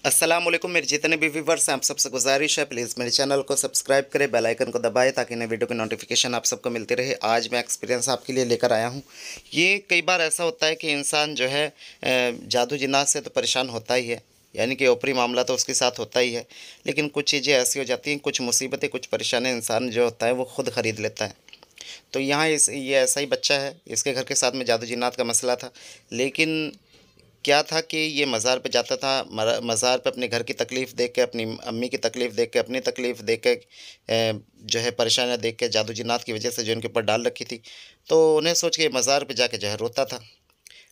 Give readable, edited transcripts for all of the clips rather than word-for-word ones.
अस्सलामुअलैकुम मेरे जितने भी व्यूवर्स हैं आप सबसे गुजारिश है प्लीज़ मेरे चैनल को सब्सक्राइब करें, बेल आइकन को दबाएं ताकि नए वीडियो की नोटिफिकेशन आप सबको मिलती रहे। आज मैं एक्सपीरियंस आपके लिए लेकर आया हूं। ये कई बार ऐसा होता है कि इंसान जो है जादू जिन्नात से तो परेशान होता ही है, यानी कि ऊपरी मामला तो उसके साथ होता ही है, लेकिन कुछ चीज़ें ऐसी हो जाती हैं, कुछ मुसीबतें, कुछ परेशानियाँ इंसान जो होता है वो खुद ख़रीद लेता है। तो यहाँ ये ऐसा ही बच्चा है, इसके घर के साथ में जादू जिन्नात का मसला था। लेकिन क्या था कि ये मज़ार पे जाता था, मज़ार पे अपने घर की तकलीफ़ देख के, अपनी अम्मी की तकलीफ़ देख के, अपनी तकलीफ़ देख के, जो है परेशानियाँ देख के, जादू जिन्नात की वजह से जो इनके ऊपर डाल रखी थी, तो उन्हें सोच के मज़ार पे जाके जो है रोता था।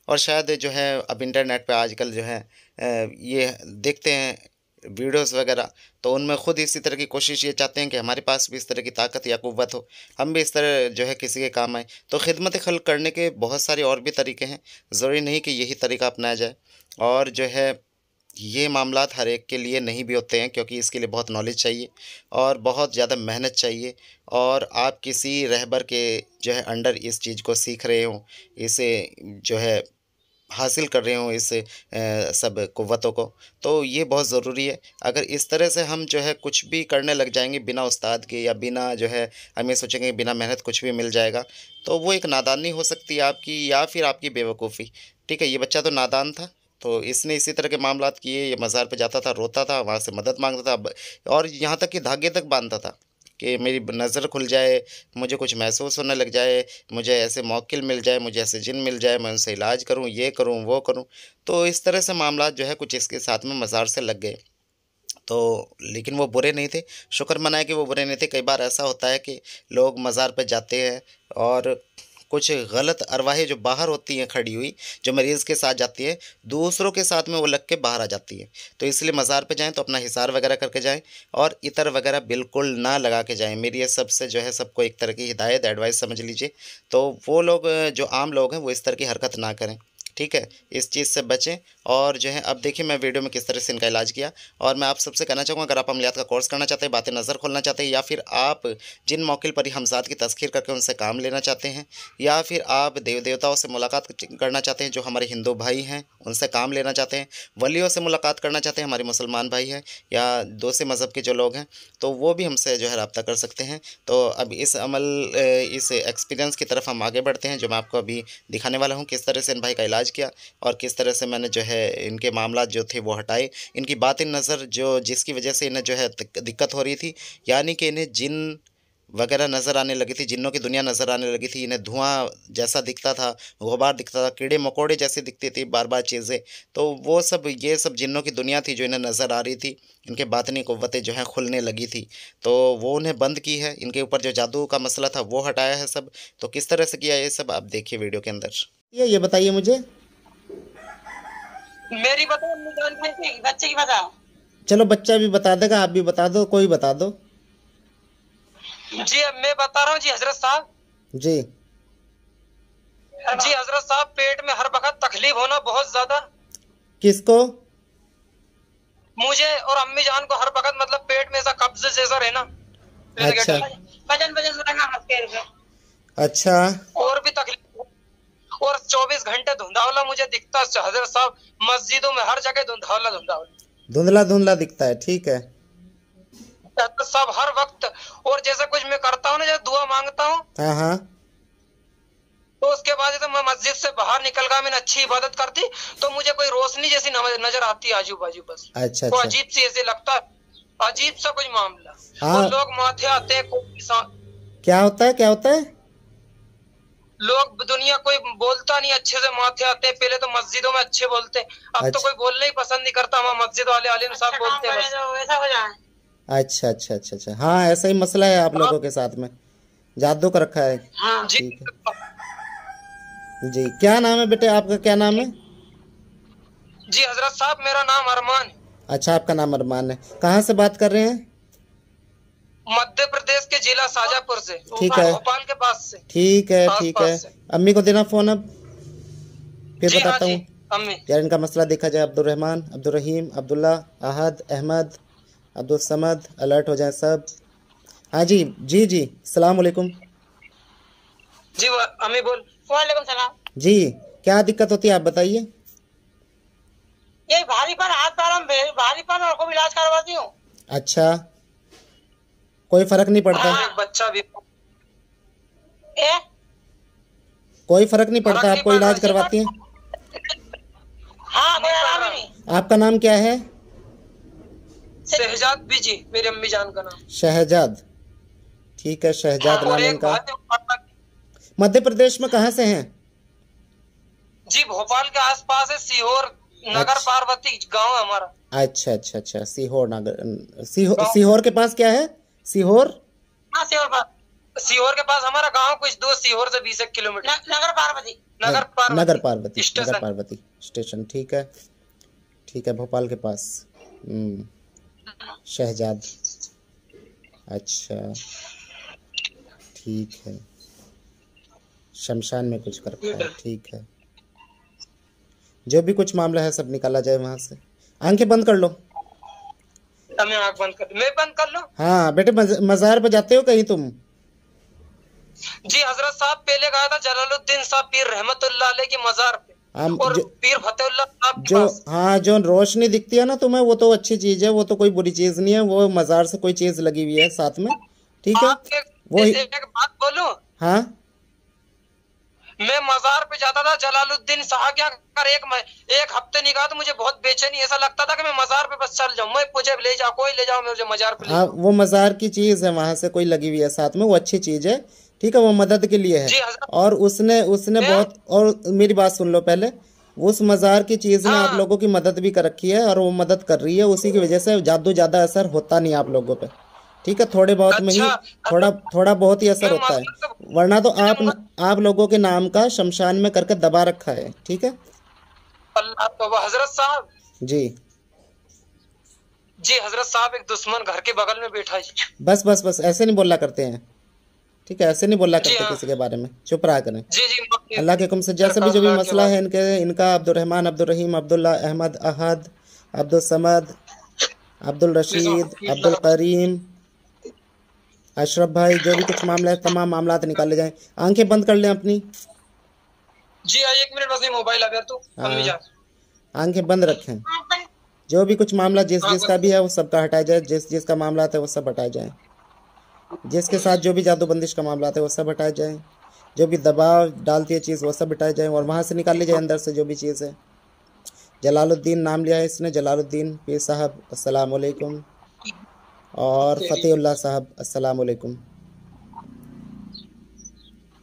और शायद जो है अब इंटरनेट पे आजकल जो है ये देखते हैं वीडियोस वगैरह, तो उनमें ख़ुद इसी तरह की कोशिश ये चाहते हैं कि हमारे पास भी इस तरह की ताकत या क़ुव्वत हो, हम भी इस तरह जो है किसी के काम आएँ। तो खिदमत खल्क़ करने के बहुत सारे और भी तरीके हैं, ज़रूरी नहीं कि यही तरीका अपनाया जाए। और जो है ये मामलात हर एक के लिए नहीं भी होते हैं, क्योंकि इसके लिए बहुत नॉलेज चाहिए और बहुत ज़्यादा मेहनत चाहिए। और आप किसी रहबर के जो है अंडर इस चीज़ को सीख रहे हों, इसे जो है हासिल कर रहे हों, इस सब क़ुव्वतों को, तो ये बहुत ज़रूरी है। अगर इस तरह से हम जो है कुछ भी करने लग जाएंगे बिना उस्ताद के, या बिना जो है हम ये सोचेंगे बिना मेहनत कुछ भी मिल जाएगा, तो वो एक नादानी हो सकती है आपकी, या फिर आपकी बेवकूफ़ी। ठीक है, ये बच्चा तो नादान था, तो इसने इसी तरह के मामलात किए। ये मज़ार पे जाता था, रोता था, वहाँ से मदद मांगता था, और यहाँ तक कि धागे तक बांधता था कि मेरी नज़र खुल जाए, मुझे कुछ महसूस होने लग जाए, मुझे ऐसे मौक्किल मिल जाए, मुझे ऐसे जिन मिल जाए, मैं उनसे इलाज करूँ, ये करूँ, वो करूँ। तो इस तरह से मामलात जो है कुछ इसके साथ में मज़ार से लग गए। तो लेकिन वो बुरे नहीं थे, शुक्र मनाएँ कि वो बुरे नहीं थे। कई बार ऐसा होता है कि लोग मज़ार पे जाते हैं और कुछ गलत अरवाहें जो बाहर होती हैं खड़ी हुई, जो मरीज़ के साथ जाती है, दूसरों के साथ में वो लग के बाहर आ जाती है। तो इसलिए मज़ार पे जाएँ तो अपना हिसार वगैरह करके जाएँ, और इतर वगैरह बिल्कुल ना लगा के जाएँ। मेरी ये सबसे जो है सबको एक तरह की हिदायत, एडवाइस समझ लीजिए। तो वो लोग जो आम लोग हैं वो इस तरह की हरकत ना करें, ठीक है? इस चीज़ से बचें। और जो है अब देखिए मैं वीडियो में किस तरह से इनका इलाज किया। और मैं आप सबसे कहना चाहूँगा, अगर आप अमलियात का कोर्स करना चाहते हैं, बातें नज़र खोलना चाहते हैं, या फिर आप जिन मौकिल पर ही हमज़ात की तज़कीर करके उनसे काम लेना चाहते हैं, या फिर आप देवताओं से मुलाकात करना चाहते हैं जो हमारे हिंदू भाई हैं, उनसे काम लेना चाहते हैं, वलियों से मुलाकात करना चाहते हैं हमारे मुसलमान भाई हैं, या दूसरे मज़हब के जो लोग हैं, तो वो भी हमसे जो है रब्ता कर सकते हैं। तो अब इस एक्सपीरियंस की तरफ हम आगे बढ़ते हैं, जो मैं आपको अभी दिखाने वाला हूँ, किस तरह से इन भाई का इलाज किया और किस तरह से मैंने जो है इनके मामलात जो थे वो हटाए। इनकी बातिन नज़र जो जिसकी वजह से इन्हें जो है दिक्कत हो रही थी, यानी कि इन्हें जिन वगैरह नज़र आने लगी थी, जिन्नों की दुनिया नज़र आने लगी थी, इन्हें धुआं जैसा दिखता था, गुबार दिखता था, कीड़े मकोड़े जैसी दिखती थी बार-बार चीज़ें, तो वो सब ये सब जिन्नों की दुनिया थी जो इन्हें नज़र आ रही थी। इनके बातिनी क़ुव्वतें जो हैं खुलने लगी थी, तो वो उन्हें बंद की है। इनके ऊपर जो जादू का मसला था वो हटाया है सब। तो किस तरह से किया ये सब आप देखिए वीडियो के अंदर। ये बताइए मुझे। मेरी बताओ, अम्मी जान की, बच्चे की बताओ। चलो बच्चा भी बता देगा, आप भी बता दो, कोई बता दो। जी अब मैं बता रहा हूँ जी हजरत साहब। जी जी हजरत साहब, पेट में हर वक्त तकलीफ होना बहुत ज्यादा। किसको? मुझे और अम्मी जान को हर वक्त, मतलब पेट में ऐसा कब्ज जैसा रहना। अच्छा वजन वजन अच्छा और भी तकलीफ, और 24 घंटे धुंधावला मुझे दिखता है हजरत साहब। मस्जिदों में हर जगह धुंधावला धुंधावला, धुंधला धुंधला दिखता है, ठीक है। सब हर वक्त। और जैसे कुछ मैं करता हूँ ना, जैसे दुआ मांगता हूँ, हाँ हाँ तो उसके बाद तो मैं मस्जिद से बाहर निकल गया, मैंने अच्छी इबादत कर दी, तो मुझे कोई रोशनी जैसी नजर आती है आजू बाजू, बस अच्छा वो अच्छा। अजीब सी ऐसे लगता है, अजीब सा कुछ मामला। और हाँ, लोग माथे आते हैं, क्या होता है, क्या होता है? लोग दुनिया कोई बोलता नहीं अच्छे से, माथे आते हैं। पहले तो मस्जिदों में अच्छे बोलते हैं, अब तो अच्छा कोई बोलना ही पसंद नहीं करता। हम मस्जिद वाले आलिम साहब बोलते हैं वैसा हो जाए। अच्छा अच्छा अच्छा अच्छा, हाँ ऐसा ही मसला है आप लोगों के साथ में, जादू कर रखा है। हाँ जी। ठीक है जी। क्या नाम है बेटे, आपका क्या नाम है? जी हजरत साहब, मेरा नाम अरमान है। अच्छा, आपका नाम अरमान है। कहाँ से बात कर रहे हैं? मध्य प्रदेश के जिला शाजापुर से, ठीक है भोपाल के पास से, ठीक है आस ठीक है। पास से। अम्मी को देना फ़ोन अब, फिर जी हाँ बताता जी हूँ। अम्मी। यार इनका मसला देखा जाए। अब्दुल रहमान, अब्दुल रहीम, अब्दुल्ला, अहद, अहमद, अब्दुल समद, अलर्ट हो जाए सब। हाँ जी जी जी, सलाम वालेकुम। जी अम्मी बोल। वालेकुम सलाम। जी, क्या दिक्कत होती है आप बताइए। ये भारीपन, हाथ पैर में भारीपन, और को भी इलाज करवाती हूँ। अच्छा, कोई फर्क नहीं पड़ता? हाँ। एक बच्चा भी कोई फर्क नहीं पड़ता? फर्क नहीं आपको पड़ इलाज रहा। करवाती हैं? हाँ, कोई आराम नहीं। आपका नाम क्या है? शहजाद बीजी, मेरी अम्मी जान का नाम। शहजाद, ठीक है, शहजाद और नाम एक इनका। भाई मध्य प्रदेश में कहाँ से हैं? जी भोपाल के आसपास है, सीहोर नगर अच्छा। पार्वती गांव है हमारा। अच्छा अच्छा अच्छा, सीहोर नगर। गाँव। सीहोर के पास क्या है? सीहोर? हाँ, सीहोर के पास हमारा गांव, कुछ दूर, सीहोर से 20 किलोमीटर। नगर पार्वती। नगर पार्वती, नगर स्टेशन। पार्वती स्टेशन, ठीक है, ठीक है, भोपाल के पास। शहजाद, अच्छा, ठीक है, शमशान में कुछ कर रखा है, ठीक है। जो भी कुछ मामला है सब निकाला जाए वहाँ से। आंखें बंद कर लो। मैं आंख बंद कर, मैं बंद कर लूं? हाँ बेटे, मज़ार पे जाते हो कहीं तुम? जी हजरत साहब, पहले गया था जलालुद्दीन साहब पीर रहमतुल्लाह अलैह की मज़ार पे, और पीर फतेहुल्लाह साहब के पास। हाँ, जो रोशनी दिखती है ना तुम्हें, वो तो अच्छी चीज़ है, वो तो कोई बुरी चीज़ नहीं है, वो मज़ार से कोई चीज़ लगी हुई है साथ में, ठीक है, वो एक बात बोलूं? हाँ, मैं मज़ार पे जाता था जलालुद्दीन साहब के, अगर एक हफ्ते नहीं गया तो मुझे बहुत बेचैनी, ऐसा लगता था कि मैं मज़ार पे बस चल जाऊं, मैं मुझे ले जाओ, कोई ले जाओ, मुझे मज़ार पे ले जाओ। वो मज़ार की चीज़ है, वहाँ से कोई लगी हुई है साथ में, वो अच्छी चीज़ है, ठीक है, वो मदद के लिए है। और उसने उसने बहुत, और मेरी बात सुन लो पहले, उस मज़ार की चीज़ ने आप लोगों की मदद भी कर रखी है, और वो मदद कर रही है, उसी की वजह से जादू ज़्यादा असर होता नहीं आप लोगों पे, ठीक है, थोड़े बहुत में ही थोड़ा बहुत ही असर होता है, वरना तो आप लोगों के नाम का शमशान में करके दबा रखा है, ठीक है। हजरत साहब जी जी, हजरत साहब, एक दुश्मन घर के बगल में बैठा है। बस बस बस, ऐसे नहीं बोला करते हैं, ठीक है, ऐसे नहीं बोला करते किसी के बारे में, चुप रहा करें। जी जी, अल्लाह के हुक्म से जैसे भी जो भी मसला है इनका अब्दुल रहमान, अब्दुल रहीम, अब्दुल्ला, अहमद, अहद, अब्दुल समद, अब्दुल रशीद, अब्दुल करीम, अशरफ भाई, जो भी कुछ मामला है तमाम मामला निकाले जाएं। आंखें बंद कर लें अपनी। जी एक मिनट, बस मोबाइल आ गया तो अम्मी जान। आंखें बंद रखें। जो भी कुछ मामला जिस जिसका भी है वो सबका हटाया जाए, जिस जिसका मामला है वो सब हटाए जाए, जिसके साथ जो भी जादू बंदिश का मामला है वो सब हटाए जाए, जो भी दबाव डालती है चीज़ वो सब हटाए जाए, और वहाँ से निकाल ली जाए अंदर से जो भी चीज़ है। जलालुद्दीन नाम लिया है इसने, जलालुद्दीन पीर साहब अस्सलाम वालेकुम, और फतेहुल्लाह साहब अस्सलाम वालेकुम।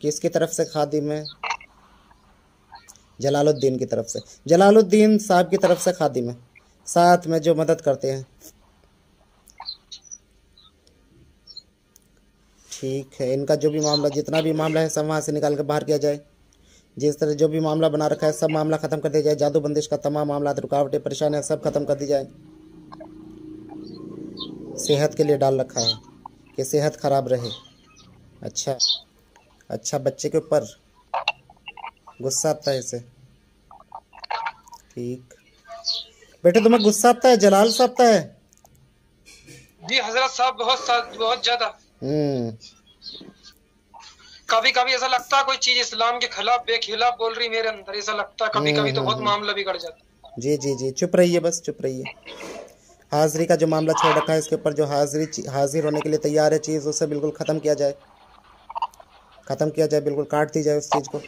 किसकी तरफ से खादिम है? जलालुद्दीन की तरफ से, जलालुद्दीन साहब की तरफ से खादिम है, साथ में जो मदद करते हैं, ठीक है। इनका जो भी मामला, जितना भी मामला है सब वहाँ से निकाल कर बाहर किया जाए, जिस तरह जो भी मामला बना रखा है सब मामला ख़त्म कर दिया जाए, जादू बंदिश का तमाम मामला, रुकावटें, परेशानियाँ सब ख़त्म कर दी जाए। सेहत के लिए डाल रखा है कि सेहत ख़राब रहे। अच्छा अच्छा, बच्चे के ऊपर गुस्सा आता है इसे, ठीक बेटे, तुम्हें गुस्सा आता है, जलाल सा आता है? जी हजरत साहब, बहुत ज्यादा। कभी कभी ऐसा लगता है कोई चीज इस्लाम के खिलाफ, बेखिलाफ बोल रही मेरे अंदर, ऐसा लगता है कभी कभी तो बहुत मामला बिगड़ जाता। जी जी जी, चुप रहिए, बस चुप रहिए। हाजिरी का जो मामला छोड़ रखा है, इसके ऊपर जो हाजिर होने के लिए तैयार है चीज़, उसे बिल्कुल ख़त्म किया जाए, ख़त्म किया जाए, बिल्कुल काट दी जाए उस चीज़ को।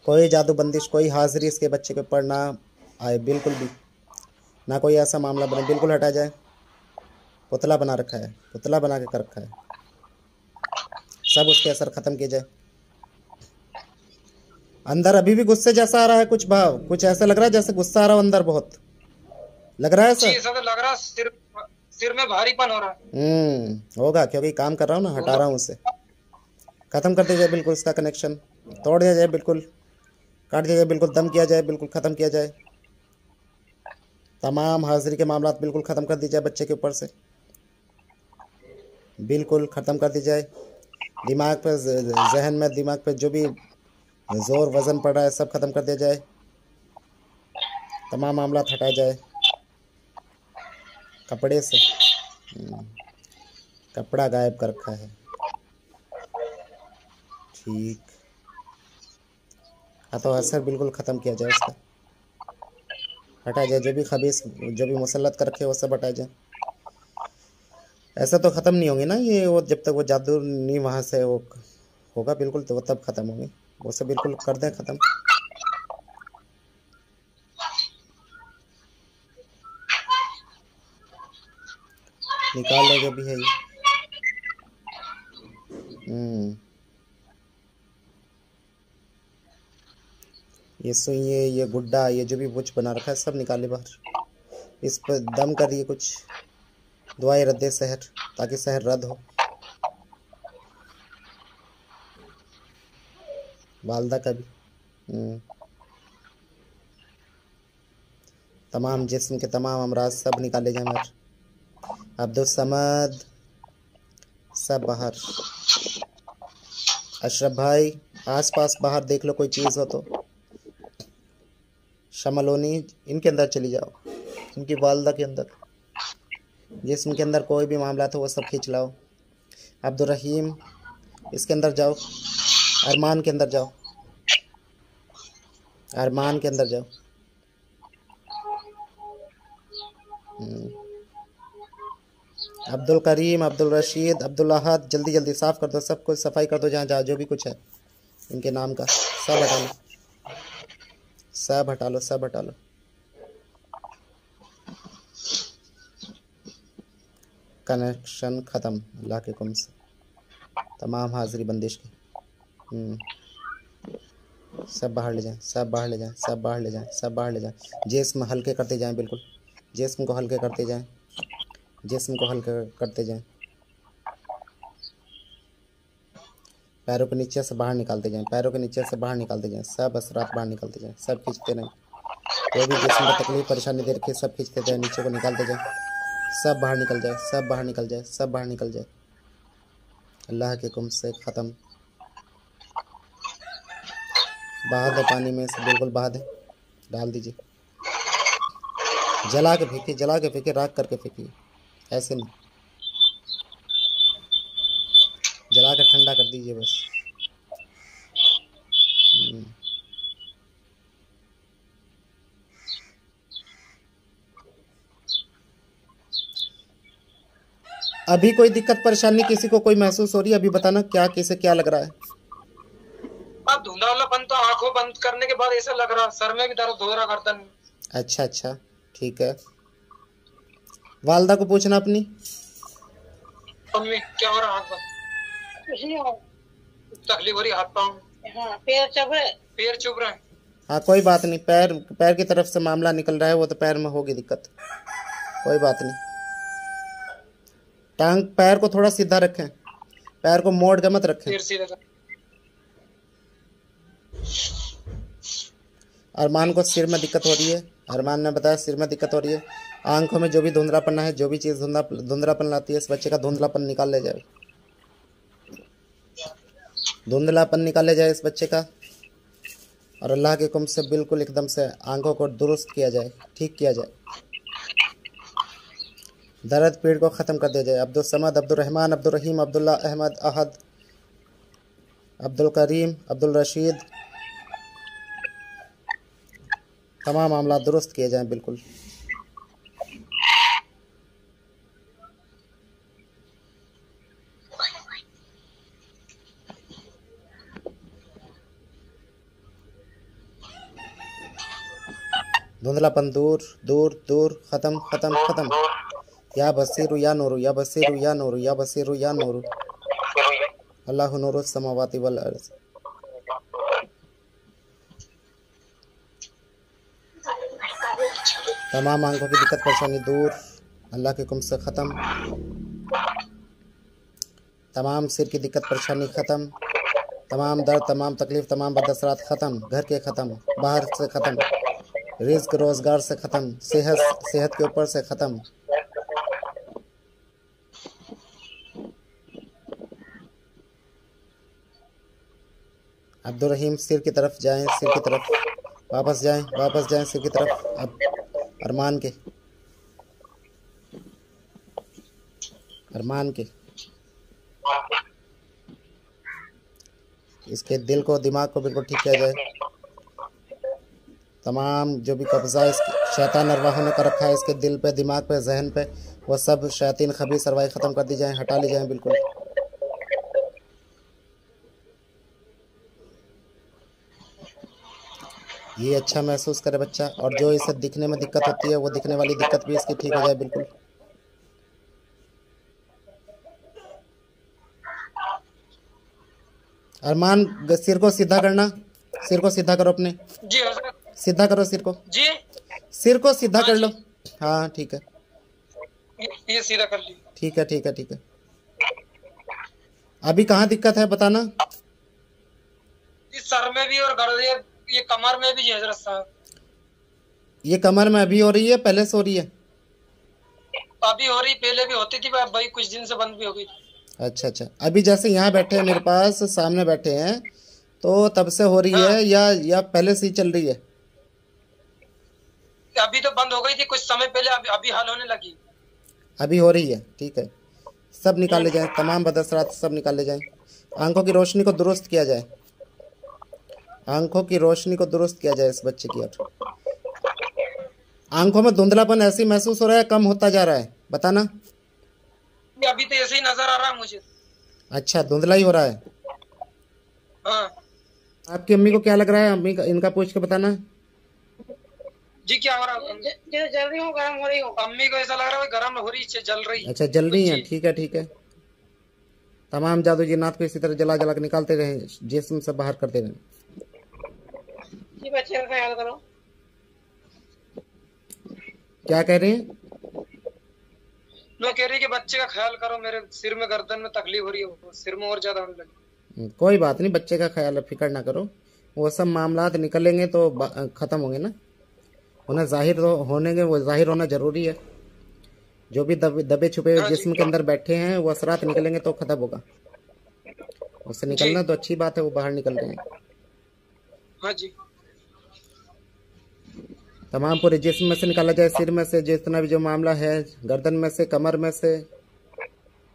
कोई जादू बंदिश, कोई हाजिरी इसके बच्चे के ऊपर ना आए, बिल्कुल भी ना कोई ऐसा मामला बने, बिल्कुल हटा जाए। पुतला बना रखा है, पुतला बना के कर रखा है, सब उसके असर ख़त्म किए जाए। अंदर अभी भी गुस्से जैसा आ रहा है कुछ भाव, कुछ ऐसा लग रहा है जैसे गुस्सा आ रहा हो अंदर, बहुत लग रहा है सर? ऐसा तो लग रहा है, सिर में भारीपन हो रहा है। होगा, क्योंकि काम कर रहा हूँ ना, हटा रहा हूँ उसे, ख़त्म कर दिया जाए बिल्कुल, उसका कनेक्शन तोड़ दिया जाए, बिल्कुल काट दिया जाए, बिल्कुल दम किया जाए, बिल्कुल ख़त्म किया जाए, तमाम हाजिरी के मामला बिल्कुल ख़त्म कर दी जाए बच्चे के ऊपर से, बिल्कुल ख़त्म कर दी जाए। दिमाग पे, जहन में, दिमाग पे जो भी ज़ोर वज़न पड़ रहा है सब ख़त्म कर दिया जाए, तमाम मामला हटाया जाए कपड़े से। कपड़ा गायब कर रखा है, ठीक, हाँ तो असर बिल्कुल ख़त्म किया जाए उसका। हटा जाए, जो भी खबीस, जो भी मुसल्लत कर रखे वो सब हटा जाए। ऐसा तो ख़त्म नहीं होंगे ना ये, वो जब तक वो जादू नहीं वहाँ से वो होगा बिल्कुल, तो वो तब ख़त्म होंगे। वो सब बिल्कुल कर दें ख़त्म। निकाल लो जो भी है ये। ये सुइए, ये गुड्डा, ये जो भी कुछ बना रखा है सब निकाले बाहर। इस पर दम करिए कुछ, दुआएं रद्द सहर, ताकि सहर रद्द हो। वालदा का भी तमाम जिस्म के तमाम अमराज सब निकाले जाए बाहर। अब्दुल समद सब बाहर। अशरफ भाई आसपास बाहर देख लो कोई चीज़ हो तो। शमलोनी इनके अंदर चली जाओ, इनकी वालदा के अंदर, जिस्म के अंदर कोई भी मामला हो वो सब खींच लाओ। अब्दुल रहीम इसके अंदर जाओ, अरमान के अंदर जाओ, अरमान के अंदर जाओ। अब्दुल करीम, अब्दुल रशीद, अब्दुल अहद, जल्दी जल्दी साफ़ कर दो, सब कुछ सफाई कर दो, जहाँ जहाँ जो भी कुछ है इनके नाम का सब हटा लो, सब हटा लो, सब हटा लो। कनेक्शन ख़त्म अल्लाह के हुक्म से, तमाम हाजिरी बंदिश की। सब बाहर ले जाएं, सब बाहर ले जाएं, सब बाहर ले जाएं, सब बाहर ले जाएं। जिस्म हल्के करते जाएं, बिल्कुल जिस्म को हल्के करते जाएं, जिस्म को हल्का करते जाएं। पैरों के नीचे से बाहर निकालते जाएं, पैरों के नीचे से बाहर निकालते जाएं, सब असरात बाहर निकालते जाएं, सब खींचते रहें। कोई भी जिस्म को तकलीफ परेशानी दे रखी है सब खींचते जाएं, नीचे को निकालते जाएं, सब बाहर निकल जाए, सब बाहर निकल जाए, सब बाहर निकल जाए अल्लाह के हुक्म से। ख़त्म। बहा दे पानी में से, बिल्कुल बहा दे, डाल दीजिए, जला के फेंकिए, जला के फेंकिए, राख करके फेंकिए, ऐसे नहीं, जला कर ठंडा कर दीजिए बस। अभी कोई दिक्कत परेशानी किसी को कोई महसूस हो रही है? अभी बताना क्या, किसे क्या लग रहा है? अब धुंधलापन तो आंखों बंद करने के बाद ऐसा लग रहा, सर में भी दर्द हो रहा, गर्दन। अच्छा अच्छा ठीक है। वालदा को पूछना अपनी, मम्मी क्या हो रहा, आंख बंद, तकलीफ हो रही, हाथ पाँव, हाँ, पैर चुभ रहे, पैर चुभ रहे हैं। हाँ कोई बात नहीं, पैर पैर की तरफ से मामला निकल रहा है, वो तो पैर में होगी दिक्कत, कोई बात नहीं। टांग पैर को थोड़ा सीधा रखें, पैर को मोड़ के मत रखें। पैर सीधा कर। अरमान को सिर में दिक्कत हो रही है, अरमान ने बताया सिर में दिक्कत हो रही है। आंखों में जो भी धुंधलापन है, जो भी चीज़ धुंधलापन लाती है, इस बच्चे का धुंधलापन निकाल ले जाए, धुंधलापन निकाल ले जाए इस बच्चे का, और अल्लाह के हुक्म से बिल्कुल एकदम से आंखों को दुरुस्त किया जाए, ठीक किया जाए, दर्द पीड़ को ख़त्म कर दिया जाए। अब्दुल समद, अब्दुल रहमान, अब्दुल रहीम, अब्दुल्ला, अहमद, अहद, अब्दुल करीम, अब्दुल रशीद, तमाम मामला दुरुस्त किए जाएं बिल्कुल। धुंधलापन दूर दूर दूर, ख़त्म ख़त्म ख़त्म। या बसीरु या नूरु, या बसीरु या नूरु, या बसीरु या नूरु, अल्लाहु नूरु समावाति वल अर्ज़। तमाम आंखों की दिक्कत परेशानी दूर अल्लाह के हुक्म से ख़त्म। तमाम सिर की दिक्कत परेशानी ख़त्म, तमाम दर्द, तमाम तकलीफ़, तमाम बदअसरात ख़त्म, घर के ख़त्म, बाहर से ख़त्म, रिज़्क़ रोज़गार से ख़त्म, सेहत के ऊपर से ख़त्म। अब्दुल रहीम सिर की तरफ जाएं, सिर की तरफ वापस जाएं, वापस जाएं सिर की तरफ। अब अरमान के, अरमान के, इसके दिल को, दिमाग को बिल्कुल ठीक किया जाए। तमाम जो भी कब्ज़ा है इसके शैतान अरवाहों ने कर रखा है इसके दिल पे, दिमाग पे, जहन पे, वो सब शैतान खबीस अरवाही ख़त्म कर दी जाए, हटा ली जाए बिल्कुल। ये अच्छा महसूस करे बच्चा, और जो इसे दिखने में दिक्कत होती है वो दिखने वाली दिक्कत भी इसकी ठीक हो जाए बिल्कुल। अरमान सिर को सीधा करना, सिर को सीधा करो अपने, जी हजरत। सीधा करो सिर को, जी सिर को सीधा हाँ कर लो। जी। हाँ ठीक है, ये सीधा कर ली। ठीक है, ठीक है, ठीक है। अभी कहाँ दिक्कत है बताना। इस सर में भी और ये कमर में भी जी हजरत साहब। ये कमर में अभी हो रही है, पहले से हो रही है? अभी हो रही, पहले भी होती थी भाई, कुछ दिन से बंद भी हो गई। अच्छा अच्छा, अभी जैसे यहाँ बैठे हैं मेरे पास, सामने बैठे हैं, तो तब से हो रही हाँ। है या पहले से ही चल रही है? अभी तो बंद हो गई थी कुछ समय पहले, अभी हाल होने लगी। अभी हो रही है, ठीक है। सब निकाले जाए, तमाम बदअसरात सब निकाले जाएं। आंखों की रोशनी को दुरुस्त किया जाए, आंखों की रोशनी को दुरुस्त किया जाए इस बच्चे की। और आंखों में धुंधलापन ऐसे ही महसूस हो रहा है, कम होता जा रहा है, बताना। अभी तो ऐसे ही नजर आ रहा है मुझे। अच्छा, धुंधला ही हो रहा है। हाँ। आपकी अम्मी को क्या लग रहा है? अम्मी का इनका पूछ के बताना। जी क्या हो रहा है? जल रही हूँ, गर्म हो रही हूँ। अम्मी को ऐसा लग रहा है गर्म हो रही है, जल रही। अच्छा, जल रही है, ठीक है, ठीक है। तमाम जादू जिन्नात को इसी तरह जला जला के निकालते रहे, जिस्म से बाहर करते रहे। जी बच्चे का ख्याल करो। क्या कह रहे हैं? मैं कह रही कि बच्चे का ख्याल करो, मेरे सिर में गर्दन में तकलीफ हो रही है, सिर में और ज्यादा होने लगी। कोई बात नहीं, बच्चे का ख्याल, फिक्र ना करो, वो सब मामलात निकलेंगे तो ख़त्म होंगे ना। उन्हें जाहिर तो होने के, वो जाहिर होना ज़रूरी है। जो भी दबे छुपे जिस्म के अंदर बैठे हैं वो असरात निकलेंगे तो ख़त्म होगा। उससे निकलना तो अच्छी बात है, वो बाहर निकल रहे हैं। हाँ जी। तमाम पूरे जिस्म में से निकाला जाए, सिर में से जितना भी जो मामला है, गर्दन में से, कमर में से,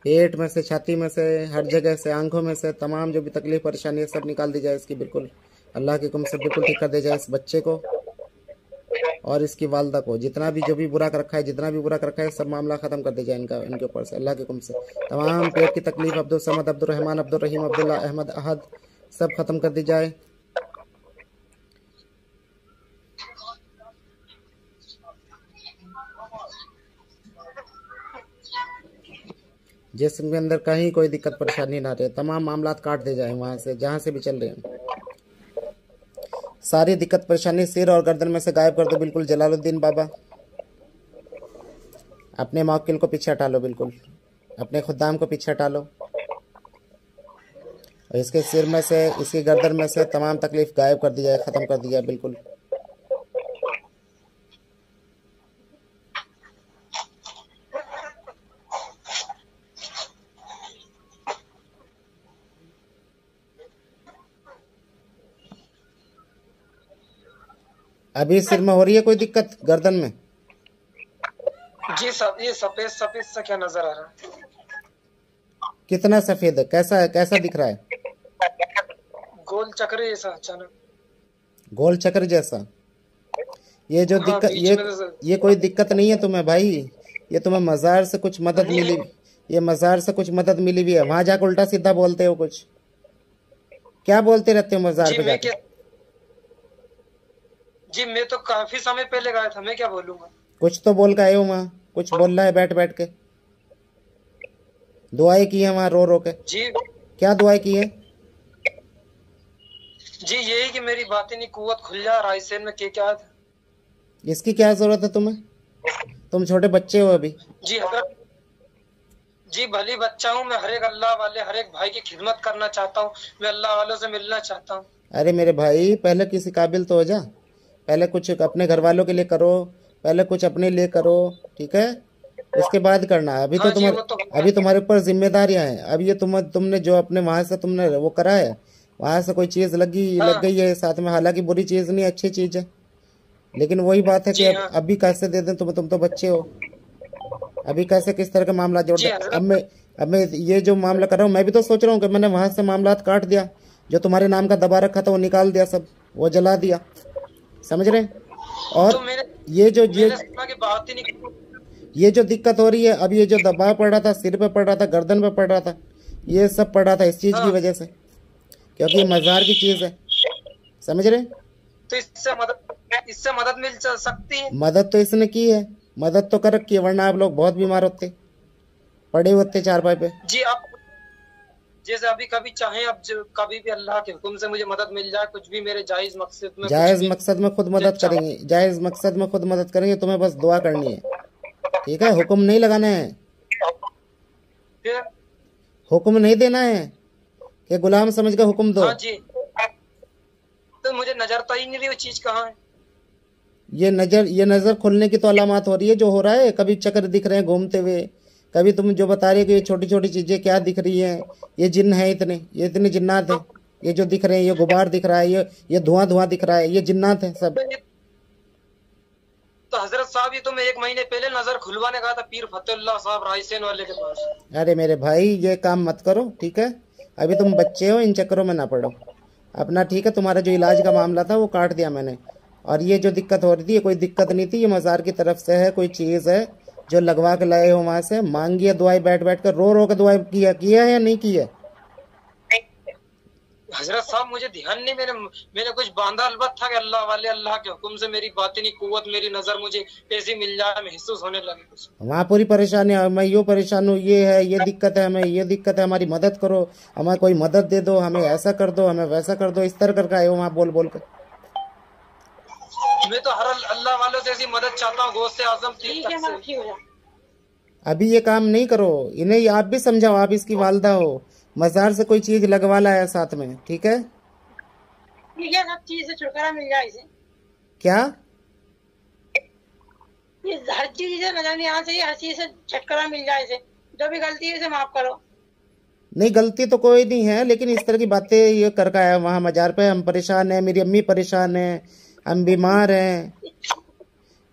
पेट में से, छाती में से, हर जगह से, आंखों में से, तमाम जो भी तकलीफ परेशानी है सब निकाल दी जाए इसकी बिल्कुल। अल्लाह के हुक्म से बिल्कुल ठीक कर दिया जाए इस बच्चे को और इसकी वालदा को। जितना भी जो भी बुरा कर रखा है, जितना भी बुरा कर रखा है, सब मामला ख़त्म कर दिया जाए इनके ऊपर से अल्लाह के हुक्म से। तमाम पेट की तकलीफ, अब्दुल समद, अब्दुल रहमान, अब्दुल रहीम, अब्दुल्ला, अहमद, अहद, सब ख़त्म कर दी जाए। जिसम के अंदर कहीं कोई दिक्कत परेशानी ना रहे, तमाम मामलात काट दे जाए वहाँ से, जहाँ से भी चल रहे हैं। सारी दिक्कत परेशानी सिर और गर्दन में से गायब कर दो बिल्कुल। जलालुद्दीन बाबा, अपने मौकिल को पीछे हटा लो बिल्कुल, अपने खुदाम को पीछे हटा लो और इसके सिर में से, इसकी गर्दन में से तमाम तकलीफ गायब कर दी जाए, ख़त्म कर दी जाए बिल्कुल। अभी सिर में हो रही है कोई दिक्कत गर्दन में? जी सब ये सफेद सफेद सा क्या नजर आ रहा है? कितना सफेद है? कैसा है, कैसा दिख रहा है? गोल चक्र जैसा अचानक। गोल चक्र जैसा? ये जो दिक्कत, ये कोई दिक्कत नहीं है तुम्हें भाई, ये तुम्हें मजार से कुछ मदद मिली, ये मजार से कुछ मदद मिली हुई है। वहां जाकर उल्टा सीधा बोलते हो कुछ, क्या बोलते रहते हो मजार पे जाकर? जी मैं तो काफी समय पहले गया था, मैं क्या बोलूंगा। कुछ तो बोल के आए हो वहाँ, कुछ बोल रहा है बैठ बैठ के। दुआएं की है वहाँ रो रो के? जी क्या दुआएं की है? जी यही कि मेरी बातिनी कुव्वत खुल जाए, राइसेन में क्या था। इसकी क्या जरूरत है तुम्हें? तुम छोटे बच्चे हो अभी। जी हजरत, जी भली बच्चा हूँ मैं, हर एक अल्लाह वाले, हर एक भाई की खिदमत करना चाहता हूँ, मैं अल्लाह वालों से मिलना चाहता हूँ। अरे मेरे भाई, पहले किसी काबिल तो हो जा, पहले कुछ अपने घर वालों के लिए करो, पहले कुछ अपने लिए करो, ठीक है, उसके बाद करना। अभी तो अभी तुम्हारे ऊपर जिम्मेदारियां हैं। अब ये तुमने जो अपने वहां से तुमने वो करा है, वहां से कोई चीज लग गई है साथ में, हालांकि बुरी चीज नहीं, अच्छी चीज है, लेकिन वही बात है कि अभी कैसे दे दें तुम तो बच्चे हो, अभी कैसे किस तरह का मामला जोड़ दे। अब मैं ये जो मामला कर रहा हूँ, मैं भी तो सोच रहा हूँ कि मैंने वहां से मामला काट दिया, जो तुम्हारे नाम का दबा रखा था वो निकाल दिया, सब वो जला दिया, समझ रहे? और ये जो मैंने सुना कि बात ही नहीं। ये जो दिक्कत हो रही है, अब ये जो दबाव पड़ रहा था, सिर पे पड़ रहा था, गर्दन पे पड़ रहा था, ये सब पड़ रहा था इस चीज़ की हाँ, वजह से, क्योंकि ये मज़ार की चीज़ है। समझ रहे? तो इससे मदद मिल सकती है। मदद तो इसने की है, मदद तो कर रखी है, वरना आप लोग बहुत बीमार होते, पड़े होते चारपाई पे। जी, आप जैसे अभी कभी चाहें, अब कभी भी अल्लाह के हुक्म से मुझे मदद मिल जाए, कुछ भी मेरे जायज मकसद में, कुछ जायज़ भी मकसद में खुद मदद चाहो। करेंगे, जायज़ मकसद में खुद मदद करेंगे, तुम्हें बस दुआ करनी है, ठीक है? हुक्म नहीं लगाना है, फिर हुक्म नहीं देना है कि गुलाम समझ कर हुक्म दो। हाँ जी, तो मुझे नजर तो ही नहीं रही वो चीज कहाँ है। ये नज़र खुलने की तो अलामत हो रही है, जो हो रहा है। कभी चक्र दिख रहे हैं घूमते हुए, कभी तुम जो बता रहे हो कि ये छोटी छोटी चीज़ें क्या दिख रही हैं, ये जिन्न है, ये इतने जिन्नात हैं, ये जो दिख रहे हैं, ये गुबार दिख रहा है, ये धुआं धुआं दिख रहा है, ये जिन्नात हैं सब। तो हजरत साहब, ये तो मैं 1 महीने पहले नजर खुलवाने गया था पीर फतेहुल्लाह साहब रायसेन वाले के पास। अरे मेरे भाई, ये काम मत करो, ठीक है? अभी तुम बच्चे हो, इन चक्करों में ना पड़ो अपना, ठीक है? तुम्हारा जो इलाज का मामला था वो काट दिया मैंने, और ये जो दिक्कत हो रही थी, ये कोई दिक्कत नहीं थी, ये मज़ार की तरफ से है, कोई चीज़ है जो लगवा के लाए हो वहाँ से। मांगी है दुआई, बैठ बैठ कर रो रो के दुआई किया है या नहीं की है? हजरत साहब, मुझे ध्यान नहीं, मैंने कुछ बांधा, अलबत्त था कि अल्लाह वाले अल्लाह के हुक्म से मेरी बातिनी कुव्वत, मेरी नजर मुझे ऐसी मिल जाए, महसूस होने लगे कुछ। वहाँ पूरी परेशानी है, मैं यो परेशान हूँ, ये है, ये दिक्कत है, हमें ये दिक्कत है, हमारी मदद करो, हमें कोई मदद दे दो, हमें ऐसा कर दो, हमें वैसा कर दो, इस तरह करके आए हो वहाँ बोल बोल कर। मैं तो हर अल्लाह वालों से ऐसी मदद चाहता हूँ, गौसे आजम ठीक है। अभी ये काम नहीं करो, इन्हें आप भी समझाओ, आप इसकी वालदा हो, मज़ार से कोई चीज़ लगवा लाया साथ में, ठीक है? ठीक है, सब चीज से छुटकारा मिल जाए इसे। क्या? ये हर चीज से नजर नहीं आना चाहिए, हर चीज से छुटकारा मिल जाए इसे, जो भी गलती है उसे माफ करो। नहीं, गलती तो कोई नहीं है, लेकिन इस तरह की बातें ये करके आया वहाँ मज़ार पे। हम परेशान हैं, मेरी अम्मी परेशान है, हम बीमार हैं,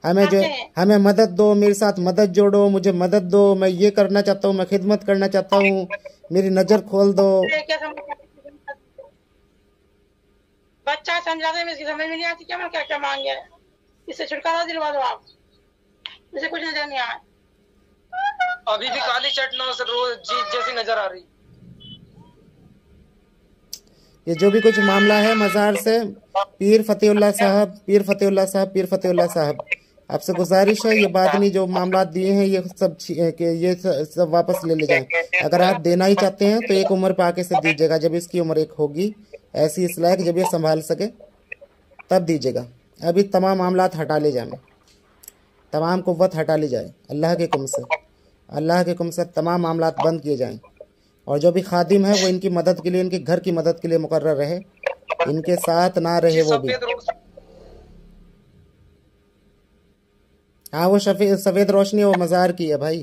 हमें मदद दो, मेरे साथ मदद जोड़ो, मुझे मदद दो, मैं ये करना चाहता हूँ, मैं खिदमत करना चाहता हूँ, मेरी नज़र खोल दो। बच्चा समझाते में इसकी समझ में नहीं आती, क्या मैं क्या क्या मांग गया, इससे छुटकारा दिलवा दो आप, इसे कुछ नजर नहीं आया। अभी भी काली चटना से रोज जीत जैसी नजर आ रही। ये जो भी कुछ मामला है मज़ार से, पीर फतेहुल्लाह साहब, पीर फतेहुल्लाह साहब, पीर फतेहुल्लाह साहब, आपसे गुजारिश है, ये बात नहीं जो मामला दिए हैं ये सब ये सब वापस ले जाएं। अगर आप देना ही चाहते हैं तो एक उम्र पे आके से दीजिएगा, जब इसकी उम्र एक होगी ऐसी इस लायक, जब ये संभाल सके तब दीजिएगा। अभी तमाम मामला हटा ले जाएं, तमाम कुव्वत हटा ली जाए अल्लाह के हुक्म से, अल्लाह के हुक्म से तमाम मामला बंद किए जाएं। और जो भी खादिम है वो इनकी मदद के लिए, इनके घर की मदद के लिए मुकर्रर रहे, इनके साथ ना रहे वो भी। हाँ, वो सफ़ेद रोशनी वो मज़ार की है भाई।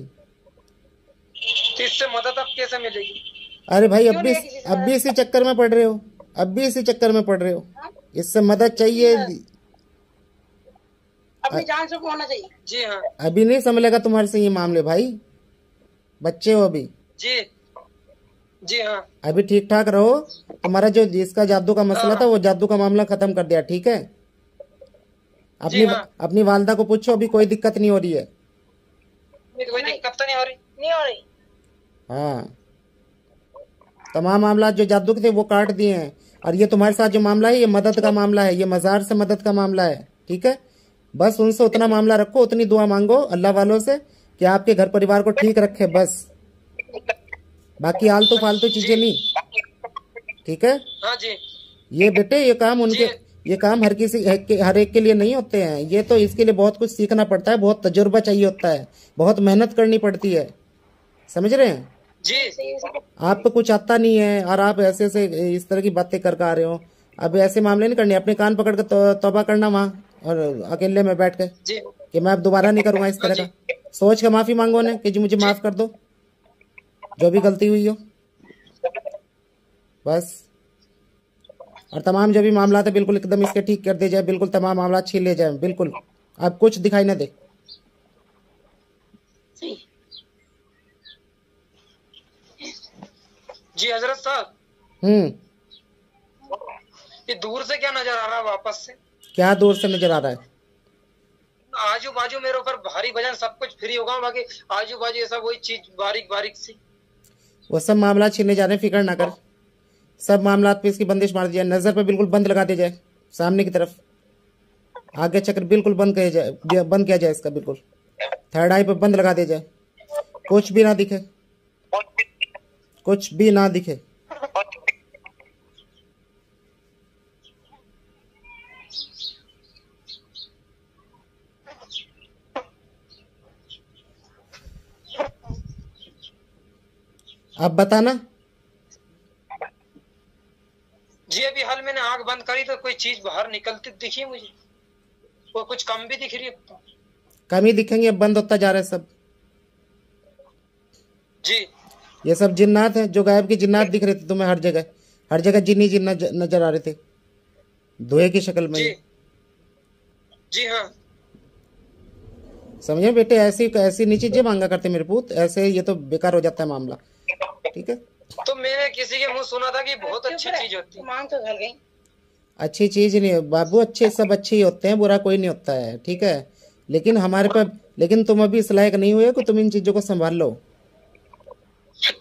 इससे मदद अब कैसे मिलेगी? अरे भाई, अब भी इसी चक्कर में पड़ रहे हो, अब भी इसी चक्कर में पड़ रहे हो, इससे मदद चाहिए। अपनी जान से होना चाहिए। जी हाँ, अभी नहीं संभलेगा तुम्हारे से ये मामले भाई, बच्चे हो अभी। जी जी हाँ, अभी ठीक ठाक रहो। तुम्हारा जो जिसका जादू का मसला था वो जादू का मामला खत्म कर दिया, ठीक है? अपनी वालदा को पूछो, अभी कोई दिक्कत नहीं हो रही है। कोई दिक्कत तो नहीं हो रही। हाँ, तमाम मामला जो जादू के थे वो काट दिए हैं, और ये तुम्हारे साथ जो मामला है ये मदद का मामला है, ये मज़ार से मदद का मामला है, ठीक है? बस उनसे उतना मामला रखो, उतनी दुआ मांगो अल्लाह वालों से कि आपके घर परिवार को ठीक रखे, बस। बाकी आलतू फालतू चीजें नहीं, ठीक है? हाँ जी। ये बेटे, ये काम हर एक के लिए नहीं होते हैं, ये तो इसके लिए बहुत कुछ सीखना पड़ता है, बहुत तजुर्बा चाहिए होता है, बहुत मेहनत करनी पड़ती है, समझ रहे हैं जी? आपको कुछ आता नहीं है और आप ऐसे ऐसे इस तरह की बातें कर आ रहे हो। अब ऐसे मामले नहीं करने, अपने कान पकड़ कर तौबा करना वहाँ, और अकेले में बैठ कर कि मैं अब दोबारा नहीं करूंगा इस तरह का। सोच के माफी मांगो ने कि जी मुझे माफ कर दो, जो भी गलती हुई हो, बस। और तमाम जो भी मामला है बिल्कुल एकदम इसके ठीक कर दिए जाए, बिल्कुल तमाम मामला छीन ले जाए, बिल्कुल अब कुछ दिखाई ना दे। जी हजरत साहब। ये दूर से क्या नजर आ रहा है वापस से? क्या दूर से नजर आ रहा है? आजू बाजू मेरे ऊपर भारी वजन सब कुछ फ्री होगा, बाकी आजू बाजू ऐसा वही चीज बारीक बारीक सी। वो सब मामला छीने जा रहे हैं, फिक्र ना कर। सब मामला पे इसकी बंदिश मार दी जाए, नज़र पे बिल्कुल बंद लगा दिया जाए, सामने की तरफ आगे चक्र बिल्कुल बंद किया जाए, बंद किया जाए इसका बिल्कुल। थर्ड आई पे बंद लगा दिया जाए, कुछ भी ना दिखे, कुछ भी ना दिखे। अब बताना जी। अभी हाल मैंने आंख बंद करी तो कोई चीज बाहर निकलती दिखी मुझे, वो कुछ कम भी दिख रही है। कम ही दिखेंगे, अब बंद होता जा रहा है सब जी। ये सब जिन्नात हैं, जो गायब के जिन्नात दिख रहे थे तुम्हें हर जगह, हर जगह जिन्नी जिन्ना नजर आ रहे थे धुएं की शक्ल में। जी जी हाँ। समझे बेटे, ऐसी ऐसी नहीं चीजें मांगा करते मेरे पूत, ऐसे ये तो बेकार हो जाता है मामला। ठीक है, तो मैंने किसी के मुंह सुना था कि बहुत अच्छी चीज होती है। मांग तो घर गई। अच्छी चीज नहीं है बाबू, अच्छे सब अच्छे ही होते हैं, बुरा कोई नहीं होता है। ठीक है, लेकिन हमारे पास, लेकिन तुम अभी इस लायक नहीं हुए कि तुम इन चीजों को संभाल लो।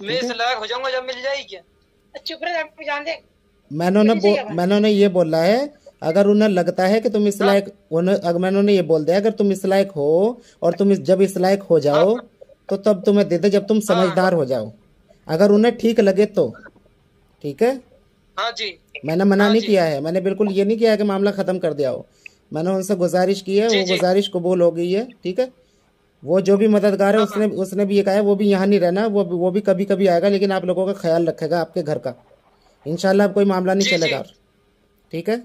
मैं इस लायक हो जाऊंगा जब मिल जाएगी क्या? चुप रहे, आप जान दे। मैंने ये बोला है, अगर उन्हें लगता है कि तुम इस लायक, मैंने ये बोल दिया अगर तुम इस लायक हो और तुम जब इस लायक हो जाओ तो तब तुम्हें दे दे, जब तुम समझदार हो जाओ, अगर उन्हें ठीक लगे तो। ठीक है, हाँ जी। मैंने मना नहीं किया है, मैंने बिल्कुल ये नहीं किया है कि मामला खत्म कर दिया हो। मैंने उनसे गुजारिश की है, वो गुजारिश कबूल हो गई है। ठीक है, वो जो भी मददगार है उसने भी ये कहा है वो भी यहाँ नहीं रहना, वो भी कभी कभी आएगा, लेकिन आप लोगों का ख्याल रखेगा आपके घर का। इंशाल्लाह अब कोई मामला नहीं चलेगा। ठीक है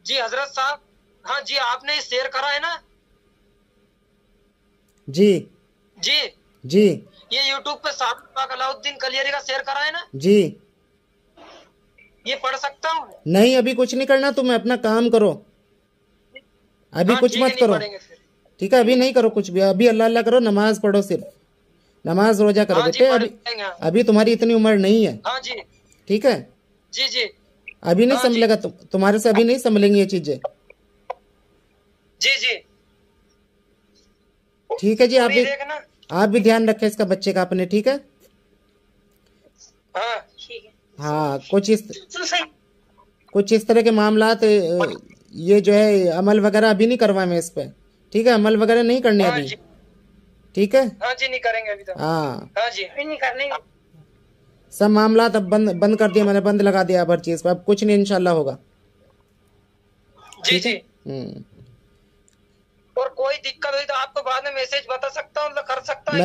जी हजरत साहब। हाँ जी, आपने शेयर करा है ना? जी जी जी। ये YouTube पे साहब अलाउद्दीन कलियरी का शेयर करा है ना? जी। ये पढ़ सकता हूँ? नहीं, अभी कुछ नहीं करना, तुम अपना काम करो, अभी कुछ मत करो। ठीक है, अभी नहीं करो कुछ भी, अभी अल्लाह अल्लाह करो, नमाज पढ़ो, सिर्फ नमाज रोजा करो बेटे। अभी तुम्हारी इतनी उम्र नहीं है। हाँ जी। ठीक है जी जी। अभी नहीं संभलेगा, तुम्हारे से अभी नहीं संभलेंगी ये चीजें। जी जी। ठीक है जी, आप भी ध्यान रखें इसका, बच्चे का अपने। ठीक है हाँ। हाँ, कुछ इस तरह के मामलात, ये जो है अमल वगैरह अभी नहीं करवाए मैं इस पे। ठीक है, अमल वगैरह नहीं करने अभी। ठीक है हाँ जी, नहीं करेंगे अभी तो। हाँ जी, अभी नहीं करने। सब मामलात अब बंद कर दिया मैंने, बंद लगा दिया अब हर चीज पर, अब कुछ नहीं इंशाल्लाह होगा। जी जी। और कोई दिक्कत हुई तो आपको बाद में मैसेज बता सकता हूँ, कर सकता हूँ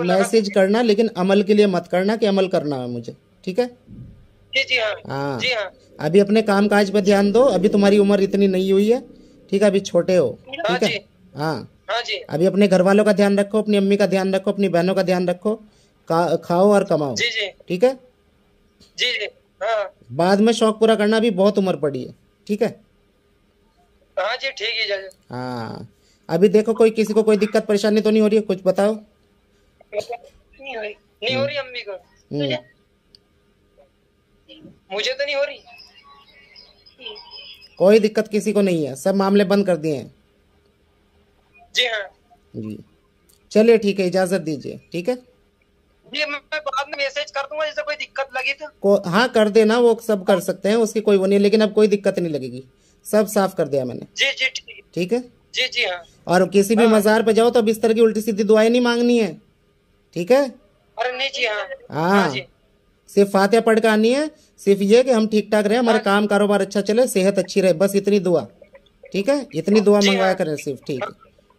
मैसेज करना, लेकिन अमल के लिए मत करना कि अमल करना है मुझे। ठीक है जी जी हाँ। हाँ जी हाँ। अभी अपने काम काज पे ध्यान दो, अभी तुम्हारी उम्र इतनी नहीं हुई है। ठीक है, अभी छोटे हो। ठीक है हाँ हाँ जी। अभी अपने घर वालों का ध्यान रखो, अपनी अम्मी का ध्यान रखो, अपनी बहनों का ध्यान रखो, खाओ और कमाओ। जी जी। ठीक है जी जी हाँ। बाद में शौक पूरा करना, अभी बहुत उम्र पड़ी है। ठीक है हाँ जी, ठीक है जी। हाँ अभी देखो, कोई किसी को कोई दिक्कत परेशानी तो नहीं हो रही है, कुछ बताओ। नहीं हो रही अम्मी को, मुझे तो नहीं हो रही। कोई दिक्कत किसी को नहीं है, सब मामले बंद कर दिए हैं। जी हाँ जी चलिए ठीक है, इजाजत दीजिए। ठीक है जी, मैं बाद में मैसेज कर दूंगा जैसे कोई दिक्कत लगी तो। हाँ कर देना, वो सब कर सकते हैं, उसकी कोई वो नहीं है, लेकिन अब कोई दिक्कत नहीं लगेगी, सब साफ कर दिया मैंने। जी जी ठीक है जी जी हाँ। और किसी भी मजार पे जाओ तो अब इस तरह की उल्टी सीधी दुआएं नहीं मांगनी है। ठीक है अरे नहीं जी हाँ। हाँ सिर्फ फातिहा पढ़ के आनी है, सिर्फ ये कि हम ठीक ठाक रहे, हमारा काम कारोबार अच्छा चले, सेहत अच्छी रहे, बस इतनी दुआ। ठीक है, इतनी दुआ मंगवाया करें सिर्फ।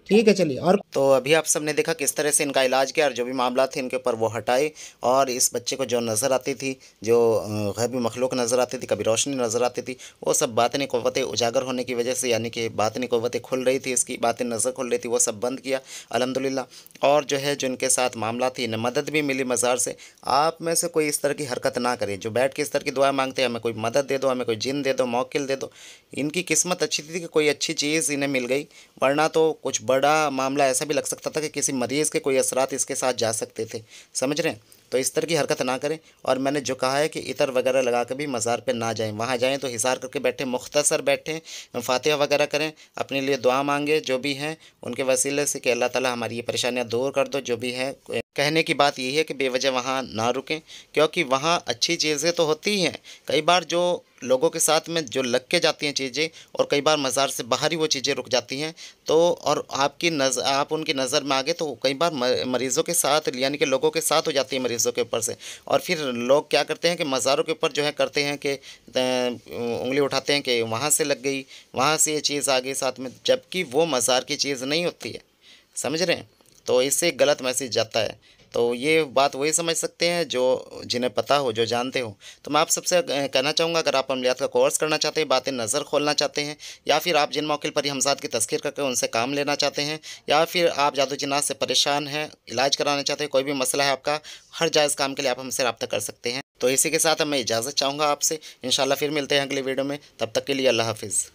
ठीक है चलिए। और तो अभी आप सबने देखा किस तरह से इनका इलाज किया और जो भी मामला थे इनके ऊपर वो हटाए, और इस बच्चे को जो नज़र आती थी, जो गैबी मखलूक नज़र आती थी, कभी रोशनी नज़र आती थी, वो सब बातिनी क़ुव्वतें उजागर होने की वजह से, यानी कि बातिनी क़ुव्वतें खुल रही थी, इसकी बातिन नज़र खुल रही थी, वो सब बंद किया अल्हम्दुलिल्लाह। और जो है जो इनके साथ मामला थी, इन्हें मदद भी मिली मज़ार से। आप में से कोई इस तरह की हरकत ना करे जो बैठ के इस तरह की दुआ मांगते हैं, हमें कोई मदद दे दो, हमें कोई जिन दे दो, मौकिल दे दो। इनकी किस्मत अच्छी थी कि कोई अच्छी चीज़ इन्हें मिल गई, वरना तो कुछ बड़ा बड़ा मामला ऐसा भी लग सकता था कि किसी मरीज़ के कोई असरात इसके साथ जा सकते थे, समझ रहे हैं। तो इस तरह की हरकत ना करें। और मैंने जो कहा है कि इतर वगैरह लगा के भी मज़ार पे ना जाएं, वहाँ जाएं तो हिसार करके बैठें, मुख्तसर बैठें, फातिहा वगैरह करें, अपने लिए दुआ मांगे जो भी हैं उनके वसीले से कि अल्लाह ताला हमारी ये परेशानियाँ दूर कर दो, जो भी है। कहने की बात यही है कि बेवजह वहाँ ना रुकें, क्योंकि वहाँ अच्छी चीज़ें तो होती ही हैं, कई बार जो लोगों के साथ में जो लग के जाती हैं चीज़ें, और कई बार मज़ार से बाहर ही वो चीज़ें रुक जाती हैं। तो और आप उनकी नज़र में आ गए तो कई बार मरीज़ों के साथ, यानी कि लोगों के साथ हो जाती है मरीज़ों के ऊपर से। और फिर लोग क्या करते हैं कि मज़ारों के ऊपर जो है करते हैं कि उंगली उठाते हैं कि वहाँ से लग गई, वहाँ से ये चीज़ आ गई साथ में, जबकि वो मज़ार की चीज़ नहीं होती है, समझ रहे हैं। तो इससे गलत मैसेज जाता है। तो ये बात वही समझ सकते हैं जो जिन्हें पता हो, जो जानते हो। तो मैं आप सबसे कहना चाहूँगा, अगर आप अमलियात का कोर्स करना चाहते हैं, बातें नज़र खोलना चाहते हैं, या फिर आप जिन मौक़िल पर हमज़ात की तज़कीर करके उनसे काम लेना चाहते हैं, या फिर आप जादू जिन्नात से परेशान हैं, इलाज कराना चाहते हैं, कोई भी मसला है आपका, हर जायज़ काम के लिए आप हमसे रब्ता कर सकते हैं। तो इसी के साथ मैं इजाज़त चाहूँगा आपसे। इंशाअल्लाह फिर मिलते हैं अगली वीडियो में, तब तक के लिए अल्लाह हाफ़िज़।